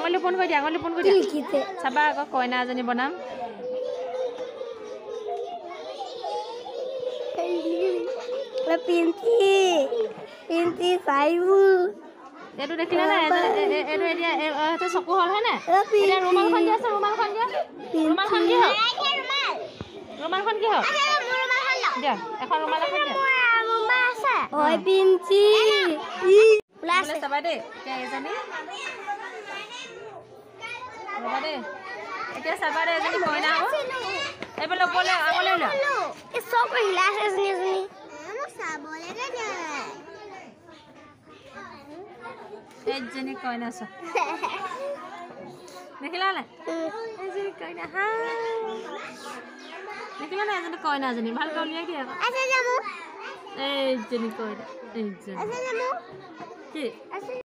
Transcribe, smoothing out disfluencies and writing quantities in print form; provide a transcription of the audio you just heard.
আঙুলি ফোন কৰি দিয়া আঙুলি ফোন কৰি দিয়া চাবা আকৌ কইনা এজনী বনাম পিন্তি চাইবু এইটো দেখিলা না এইটো এতিয়া এটা চকু হল হয় না এটা ৰুমালখন দিয়া আছে ৰুমালখন কি হল ৰুমালখন কি হল দিয়া এখন ৰুমাল এখন দিয়া ওই পিন্তি প্লাস চাবা দে এতিয়া এজনী ৰবা দে এতিয়া চাবা দে এজনী কইনা হ'ব এইফালে ওপৰলে আঙুলি উলিয়া এই চকু হিলাইছে এজনী চাবলে দে এজনী কইনা আছে দেখিলা না এজনী কইনা হা দেখিলা না এজনী কইনা এজনী ভালকৈ উলিয়াই দিয়া আছে যামু এইজনী কইনা এইজনী আছে যামু কি